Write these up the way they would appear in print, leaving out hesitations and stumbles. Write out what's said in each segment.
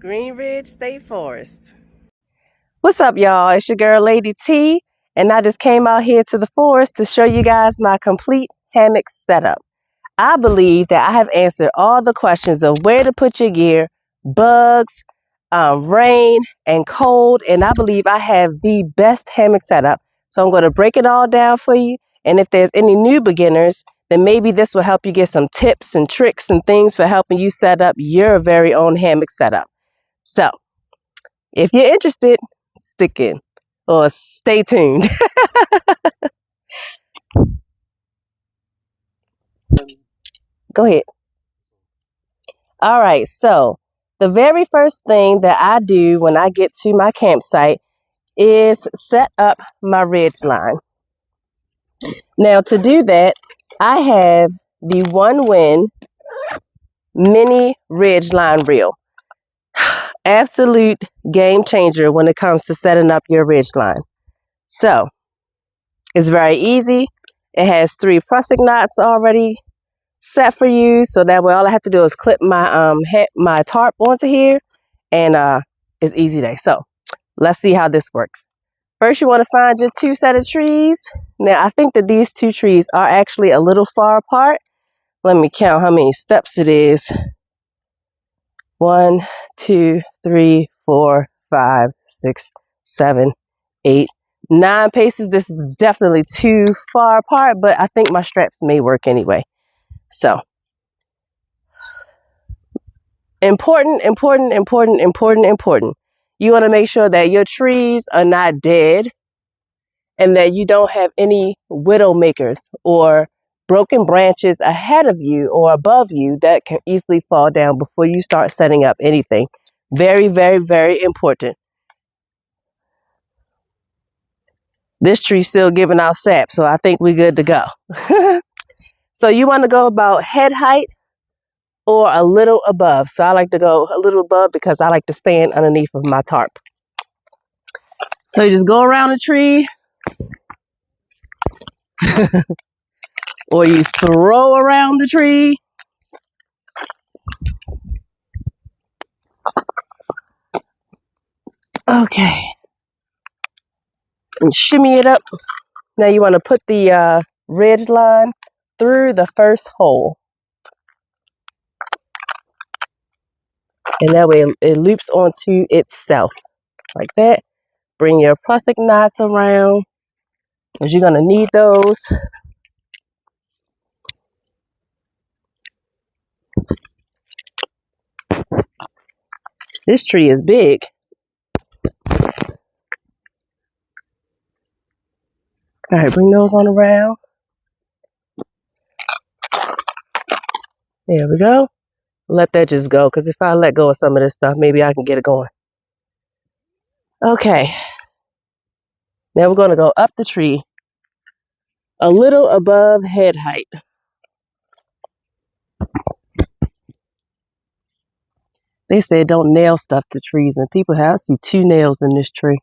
Green Ridge State Forest. What's up, y'all? It's your girl, Lady T, and I just came out here to the forest to show you guys my complete hammock setup. I believe that I have answered all the questions of where to put your gear, bugs, rain, and cold, and I believe I have the best hammock setup. So I'm going to break it all down for you, and if there's any new beginners, then maybe this will help you get some tips and tricks and things for helping you set up your very own hammock setup. So, if you're interested, stick in or stay tuned. Go ahead. All right, so the very first thing that I do when I get to my campsite is set up my ridge line. Now, to do that, I have the Onewind mini ridge line reel. Absolute game changer when it comes to setting up your ridge line. So, it's very easy. It has 3 prusik knots already set for you, so that way all I have to do is clip my my tarp onto here, and it's easy day. So, let's see how this works. First, you want to find your 2 set of trees. Now, I think that these 2 trees are actually a little far apart. Let me count how many steps it is. 1, 2, 3, 4, 5, 6, 7, 8, 9 paces. This is definitely too far apart, but I think my straps may work anyway. So, important. You want to make sure that your trees are not dead and that you don't have any widow makers or broken branches ahead of you or above you that can easily fall down before you start setting up anything. Very, very, very important. This tree's still giving out sap, so I think we're good to go. So you want to go about head height or a little above. So I like to go a little above because I like to stand underneath of my tarp. So you just go around the tree or you throw around the tree. Okay. And shimmy it up. Now you want to put the ridge line through the first hole. And that way it loops onto itself like that. Bring your prusik knots around because you're going to need those. This tree is big. All right, bring those on around. There we go. Let that just go, because if I let go of some of this stuff, maybe I can get it going. Okay. Now we're going to go up the tree a little above head height. They said don't nail stuff to trees, and people have, I see 2 nails in this tree.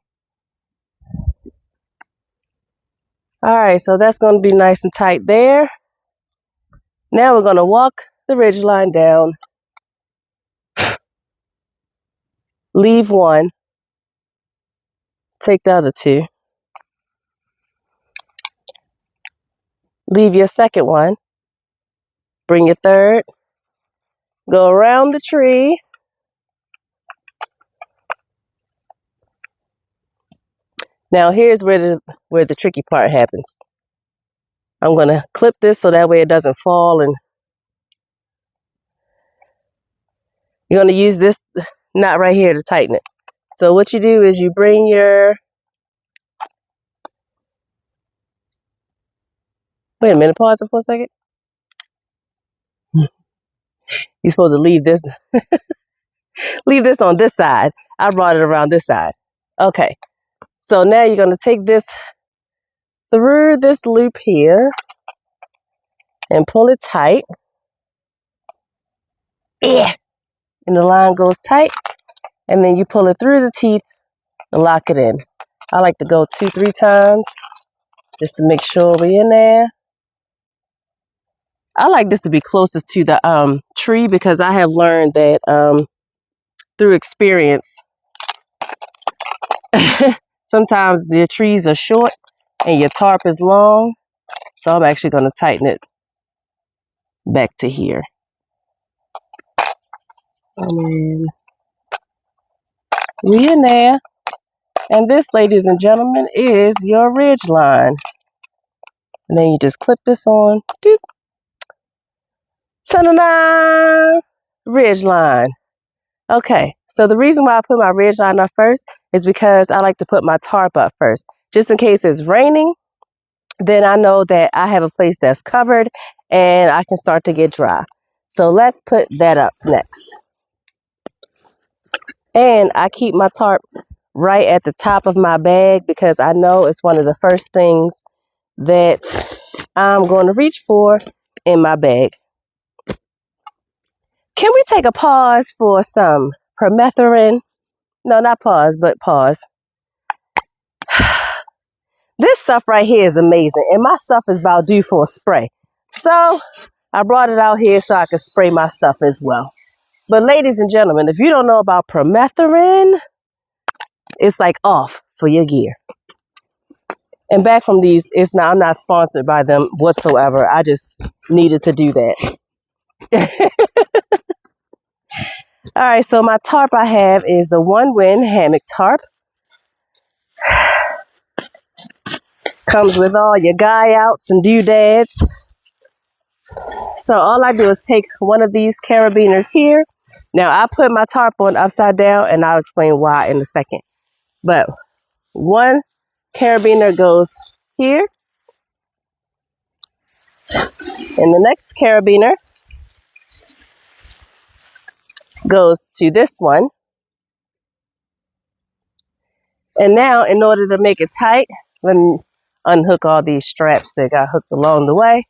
All right, so that's going to be nice and tight there. Now we're going to walk the ridge line down. Leave 1. Take the other 2. Leave your second one. Bring your third. Go around the tree. Now here's where the tricky part happens. I'm going to clip this so that way it doesn't fall, and you're going to use this knot right here to tighten it. So what you do is you bring your, wait a minute, pause it for a second. You're supposed to leave this leave this on this side. I brought it around this side. Okay. So now you're going to take this through this loop here and pull it tight. Yeah. And the line goes tight. And then you pull it through the teeth and lock it in. I like to go 2-3 times just to make sure we're in there. I like this to be closest to the tree because I have learned that through experience, sometimes the trees are short and your tarp is long. So I'm actually going to tighten it back to here. And then we in there. And this, ladies and gentlemen, is your ridge line. And then you just clip this on. Doop. Ta-da-da! Ridge line. Okay, so the reason why I put my ridge line up first is because I like to put my tarp up first. Just in case it's raining, then I know that I have a place that's covered and I can start to get dry. So let's put that up next. And I keep my tarp right at the top of my bag because I know it's one of the first things that I'm going to reach for in my bag. Can we take a pause for some permethrin? No, not pause, but pause. This stuff right here is amazing, and my stuff is about due for a spray. So I brought it out here so I could spray my stuff as well. But ladies and gentlemen, if you don't know about permethrin, it's like off for your gear. And back from these, I'm not sponsored by them whatsoever. I just needed to do that. All right, so my tarp I have is the Onewind Hammock tarp. Comes with all your guy outs and doodads. So all I do is take one of these carabiners here. Now I put my tarp on upside down and I'll explain why in a second. But one carabiner goes here. And the next carabiner goes to this one. And now in order to make it tight, let me unhook all these straps that got hooked along the way.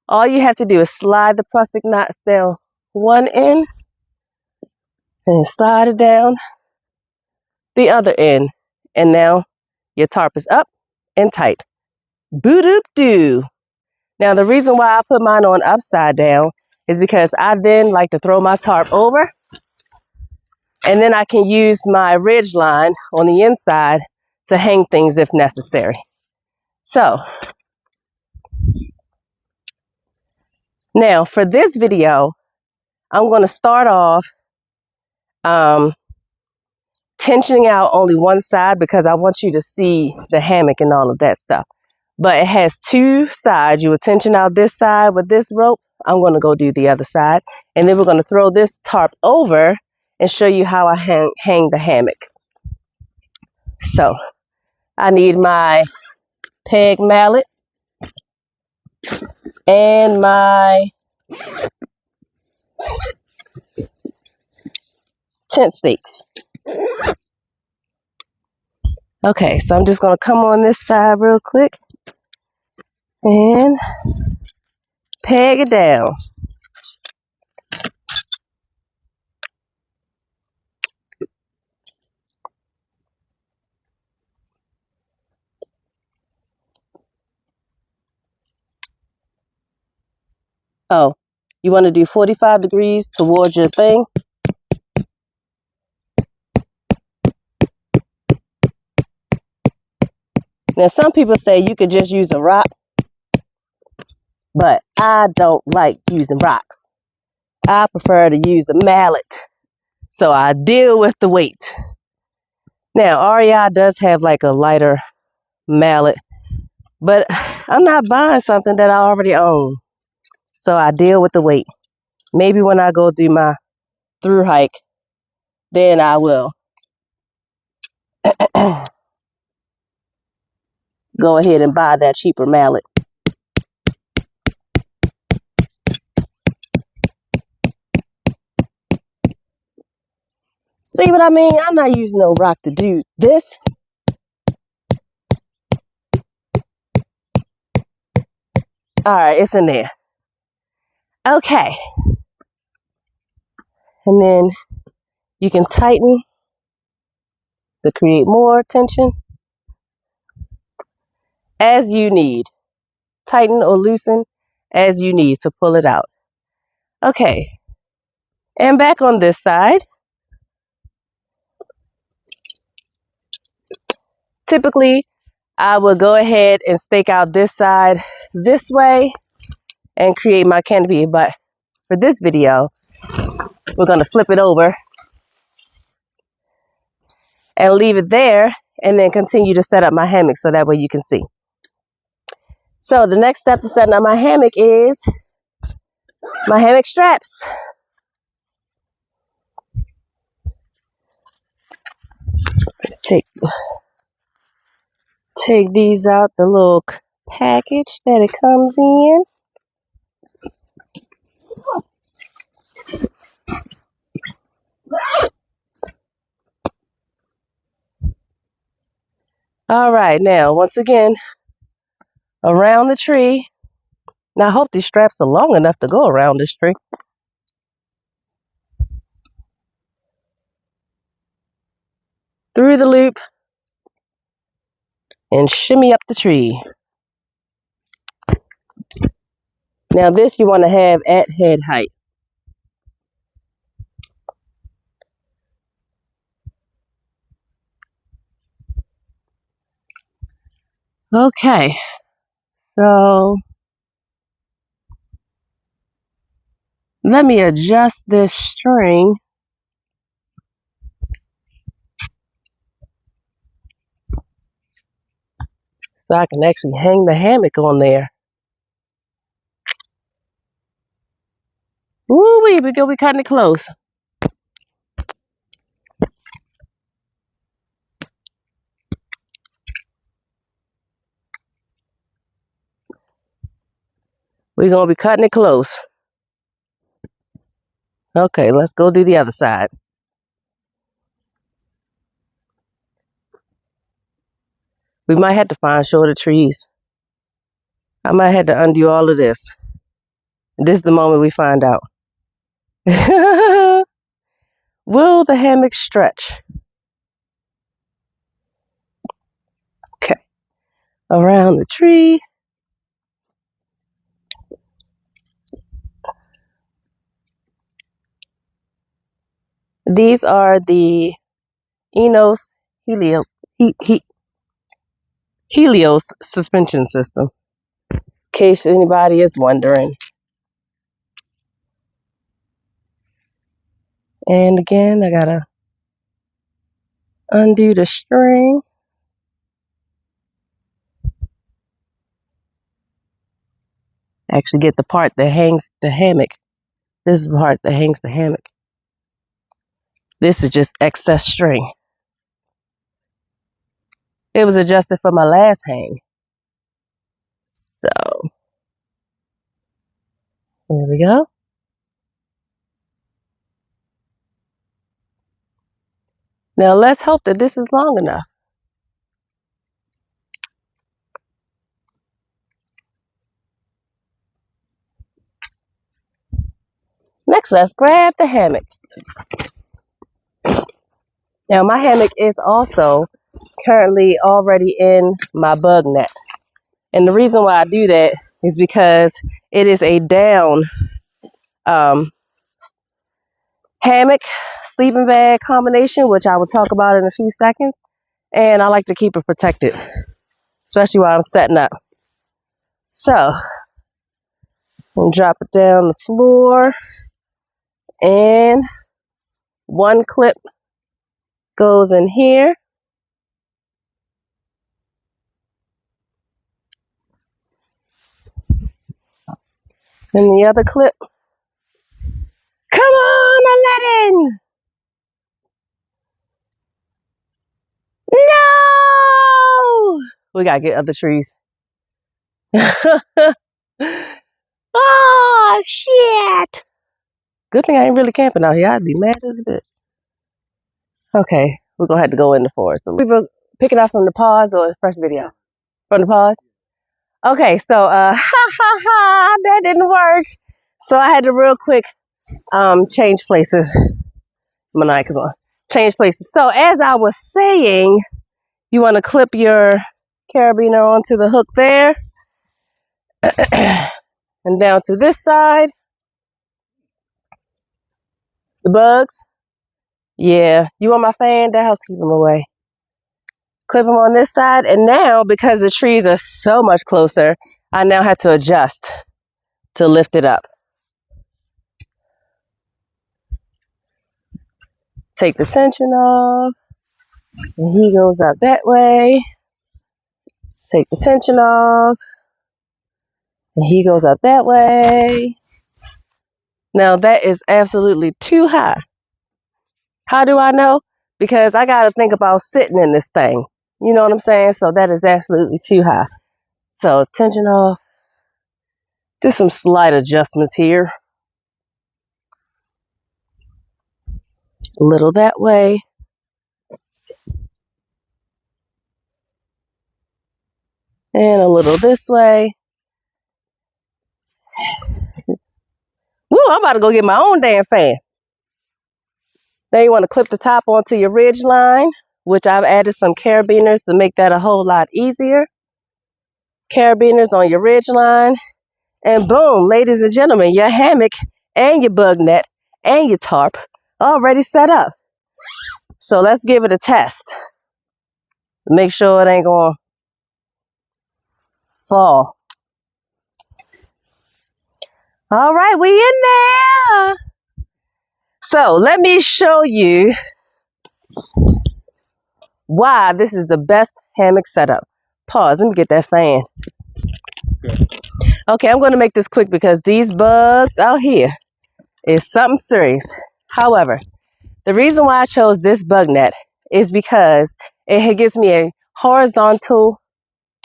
All you have to do is slide the plastic knot down one end and slide it down the other end. And now your tarp is up and tight. Boo-doop-doo. Now the reason why I put mine on upside down is because I then like to throw my tarp over and then I can use my ridge line on the inside to hang things if necessary. So now for this video, I'm going to start off tensioning out only one side because I want you to see the hammock and all of that stuff. But it has two sides. You would tension out this side with this rope. I'm going to go do the other side. And then we're going to throw this tarp over and show you how I hang the hammock. So I need my peg mallet and my tent stakes. Okay, so I'm just going to come on this side real quick and peg it down. Oh, you want to do 45 degrees towards your thing? Now, some people say you could just use a rock, but I don't like using rocks. I prefer to use a mallet, so I deal with the weight. Now, REI does have like a lighter mallet, but I'm not buying something that I already own, so I deal with the weight. Maybe when I go do my through hike, then I will go ahead and buy that cheaper mallet. See what I mean? I'm not using no rock to do this. All right, it's in there. Okay. And then you can tighten to create more tension as you need. Tighten or loosen as you need to pull it out. Okay. And back on this side, Typically, I will go ahead and stake out this side this way and create my canopy. But for this video, we're going to flip it over and leave it there and then continue to set up my hammock so that way you can see. So the next step to setting up my hammock is my hammock straps. Let's take these out, the little package that it comes in. All right, now once again, around the tree. Now I hope these straps are long enough to go around this tree. Through the loop and shimmy up the tree. Now this you want to have at head height. Okay, so let me adjust this string. So I can actually hang the hammock on there. Woo-wee, we're going to be cutting it close. We're going to be cutting it close. Okay, let's go do the other side. We might have to find shorter trees. I might have to undo all of this. This is the moment we find out. Will the hammock stretch? Okay. Around the tree. These are the Enos Helios suspension system. In case anybody is wondering. And again, I gotta undo the string. Actually get the part that hangs the hammock. This is the part that hangs the hammock. This is just excess string. It was adjusted for my last hang. So, here we go. Now let's hope that this is long enough. Next, let's grab the hammock. Now my hammock is also currently already in my Bugnet. And the reason why I do that is because it is a down hammock sleeping bag combination, which I will talk about in a few seconds. And I like to keep it protected, especially while I'm setting up. So, I'm going to drop it down the floor. And one clip goes in here. And the other clip. Come on, Aladdin! No! We gotta get other trees. Oh, shit! Good thing I ain't really camping out here. I'd be mad as a bitch. Okay, we're gonna have to go in the forest. We will pick it up from the pause or the first video? From the pause? Okay, so, that didn't work. So I had to real quick change places. My mic is on. Change places. So as I was saying, you want to clip your carabiner onto the hook there. And down to this side. The bugs. Yeah. You want my fan? That helps keep them away. clip them on this side. And now, because the trees are so much closer, I now have to adjust to lift it up. Take the tension off. And he goes out that way. Take the tension off. And he goes out that way. Now that is absolutely too high. How do I know? Because I got to think about sitting in this thing. You know what I'm saying? So that is absolutely too high. So tension off. Do some slight adjustments here. A little that way. And a little this way. Woo, I'm about to go get my own damn fan. Now you want to clip the top onto your ridge line, which I've added some carabiners to make that a whole lot easier. Carabiners on your ridge line. And boom, ladies and gentlemen, your hammock and your Bugnet and your tarp already set up. So let's give it a test. Make sure it ain't going to fall. All right, we in there. So let me show you why this is the best hammock setup. Pause, let me get that fan. Okay, I'm going to make this quick because these bugs out here is something serious. However, the reason why I chose this Bugnet is because it gives me a horizontal,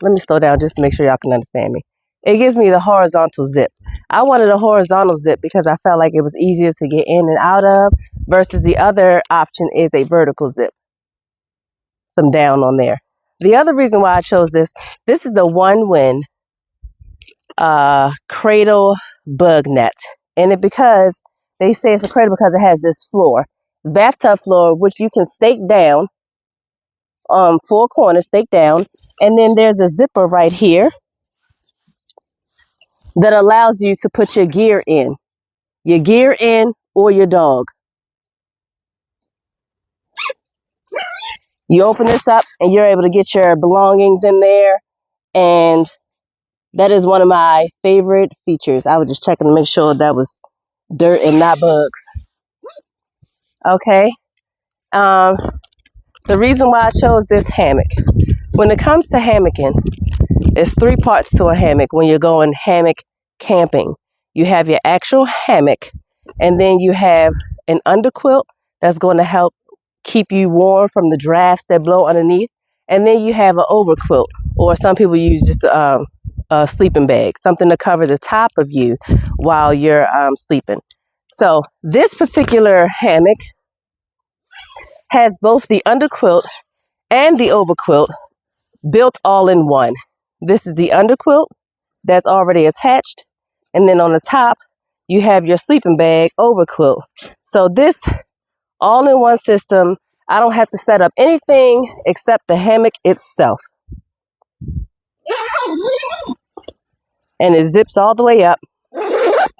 let me slow down just to make sure y'all can understand me. It gives me the horizontal zip. I wanted a horizontal zip because I felt like it was easier to get in and out of versus the other option is a vertical zip. Some down on there. The other reason why I chose this is the Onewind Cradle Bugnet. And it because they say it's a cradle because it has this floor, bathtub floor, which you can stake down, four corners, stake down. And then there's a zipper right here that allows you to put your gear in or your dog. You open this up and you're able to get your belongings in there. And that is one of my favorite features. I was just checking to make sure that was dirt and not bugs. Okay. The reason why I chose this hammock, when it comes to hammocking, there's three parts to a hammock when you're going hammock camping. You have your actual hammock, and then you have an underquilt that's going to help keep you warm from the drafts that blow underneath. And then you have an overquilt, or some people use just a sleeping bag, something to cover the top of you while you're sleeping. So this particular hammock has both the underquilt and the overquilt built all in one. This is the underquilt that's already attached. And then on the top, you have your sleeping bag overquilt. So this all-in-one system, I don't have to set up anything except the hammock itself. And it zips all the way up.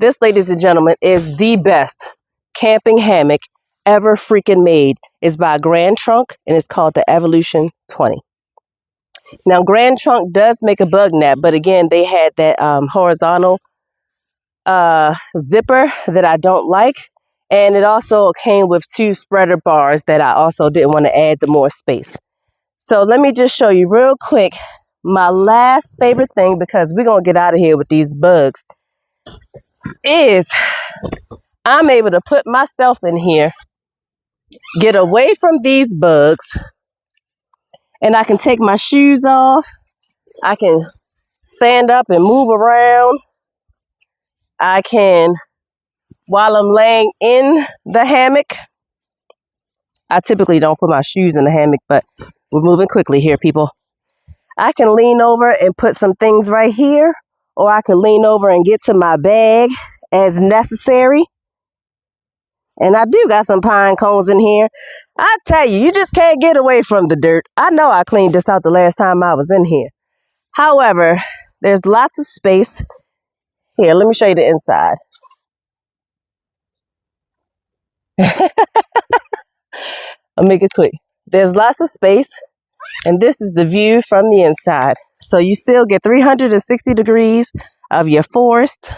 This, ladies and gentlemen, is the best camping hammock ever freaking made. It's by Grand Trunk, and it's called the Evolution 20. Now, Grand Trunk does make a Bugnet, but again, they had that horizontal zipper that I don't like. And it also came with two spreader bars that I also didn't want to add the more space. So let me just show you real quick my last favorite thing, because we're going to get out of here with these bugs, is I'm able to put myself in here, get away from these bugs, and I can take my shoes off. I can stand up and move around. I can, while I'm laying in the hammock, I typically don't put my shoes in the hammock, but we're moving quickly here, people. I can lean over and put some things right here, or I can lean over and get to my bag as necessary. And I do got some pine cones in here. I tell you, you just can't get away from the dirt. I know I cleaned this out the last time I was in here. However, there's lots of space. Here, let me show you the inside. I'll make it quick. There's lots of space. And this is the view from the inside. So you still get 360 degrees of your forest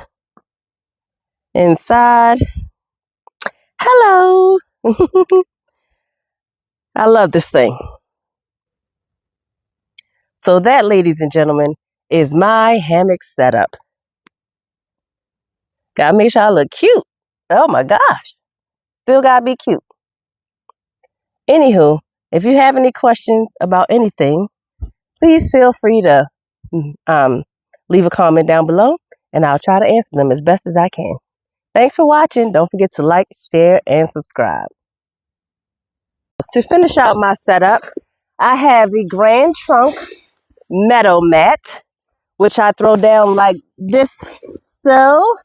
inside. Hello. I love this thing. So that, ladies and gentlemen, is my hammock setup. Gotta make sure I look cute. Oh my gosh. Still gotta be cute. Anywho, if you have any questions about anything, please feel free to leave a comment down below, and I'll try to answer them as best as I can. Thanks for watching. Don't forget to like, share, and subscribe. To finish out my setup, I have the Grand Trunk Meadow mat, which I throw down like this, so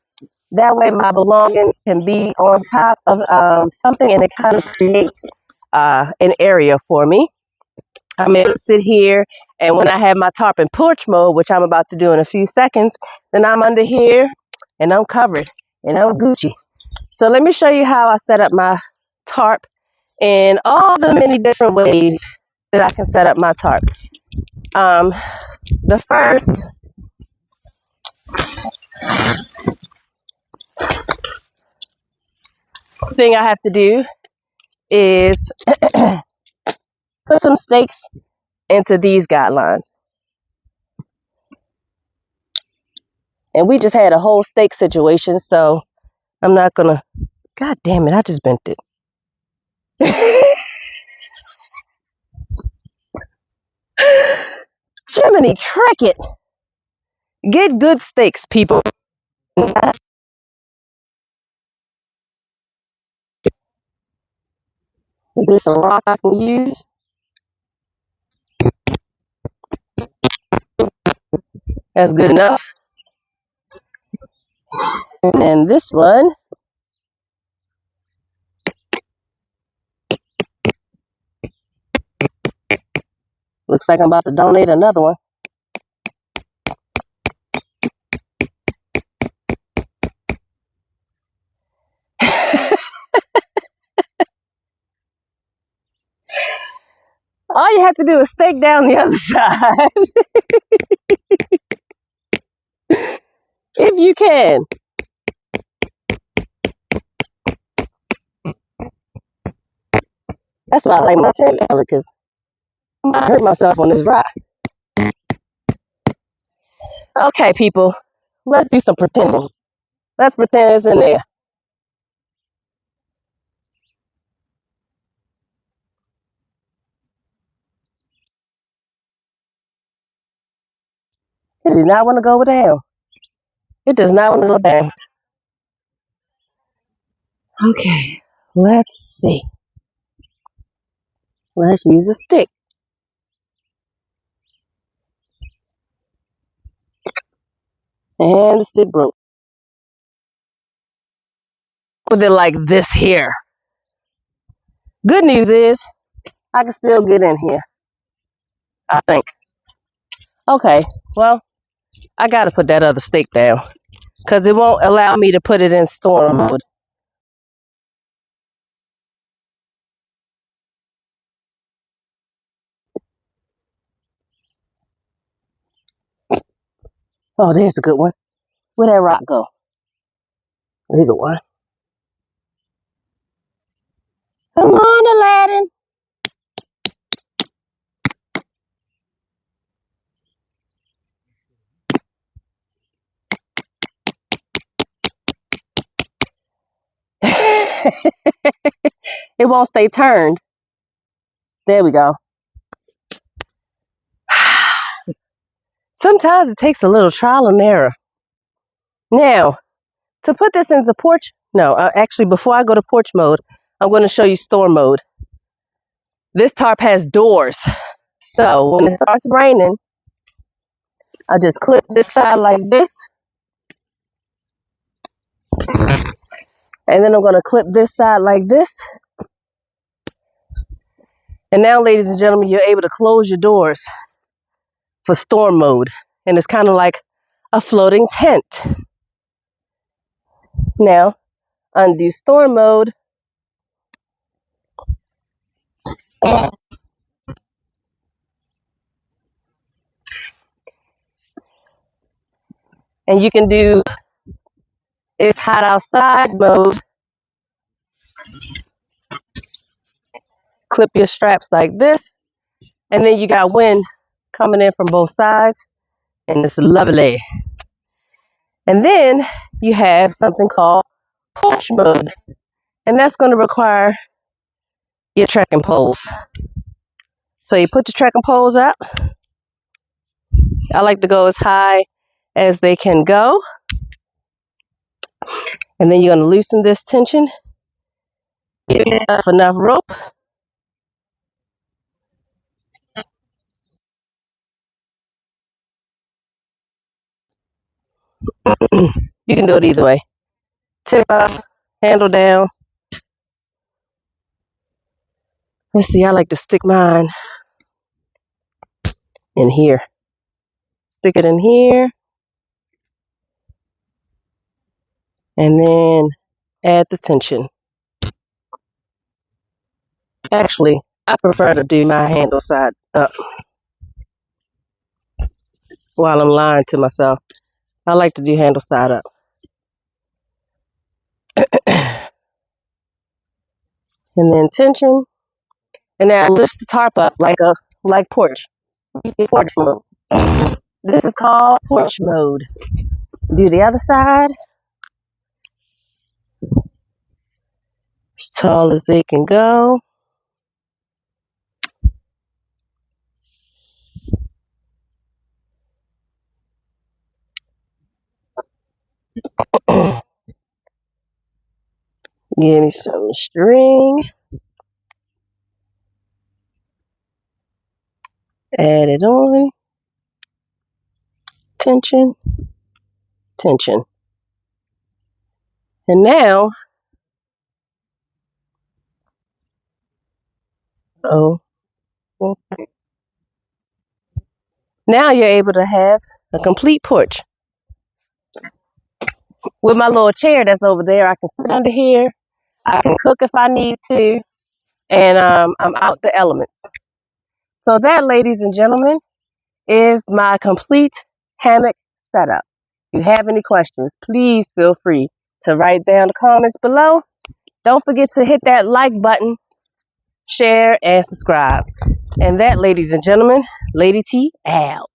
that way my belongings can be on top of something, and it kind of creates an area for me. I'm able to sit here, and when I have my tarp in porch mode, which I'm about to do in a few seconds, then I'm under here and I'm covered and I'm Gucci. So let me show you how I set up my tarp in all the many different ways that I can set up my tarp. The first thing I have to do is put some stakes into these guidelines. And we just had a whole stake situation, so I'm not gonna, God damn it, I just bent it. Jiminy Cricket! Get good stakes, people. Is there some rock I can use? That's good enough. And then this one. Looks like I'm about to donate another one. All you have to do is stake down the other side. If you can. That's why I like my tent, because I hurt myself on this rock. Okay, people, let's do some pretending. Let's pretend it's in there. It does not want to go down. It does not want to go down. Okay, let's see. Let's use a stick. And the stick broke. With it like this here. Good news is, I can still get in here, I think. Okay, well, I gotta put that other stick down, because it won't allow me to put it in storm mode. Oh, there's a good one. Where'd that rock go? There's a good one. Come on, Aladdin. It won't stay turned. There we go. Sometimes it takes a little trial and error. Now, to put this into porch, actually before I go to porch mode, I'm going to show you storm mode. This tarp has doors. So when it starts raining, I'll just clip this side like this. And then I'm going to clip this side like this. And now, ladies and gentlemen, you're able to close your doors for storm mode. And it's kind of like a floating tent. Now, undo storm mode. And you can do it's hot outside mode. Clip your straps like this, and then you got wind coming in from both sides, and it's lovely. And then you have something called porch mode, and that's going to require your trekking poles. So you put your trekking poles up. I like to go as high as they can go. And then you're going to loosen this tension. Give yourself enough rope. You can do it either way. Tip up, handle down. Let's see, I like to stick mine in here. Stick it in here. And then add the tension. Actually, I prefer to do my handle side up while I'm lying to myself. I like to do handle side up. And then tension. And then I lift the tarp up like porch. Porch mode. This is called porch mode. Do the other side. As tall as they can go. Give me some string. Add it on. Tension. Tension. And now, now you're able to have a complete porch. With my little chair that's over there, I can sit under here. I can cook if I need to. And I'm out the elements. So that, ladies and gentlemen, is my complete hammock setup. If you have any questions, please feel free to write down the comments below. Don't forget to hit that like button, share, and subscribe. And that, ladies and gentlemen, Lady T out.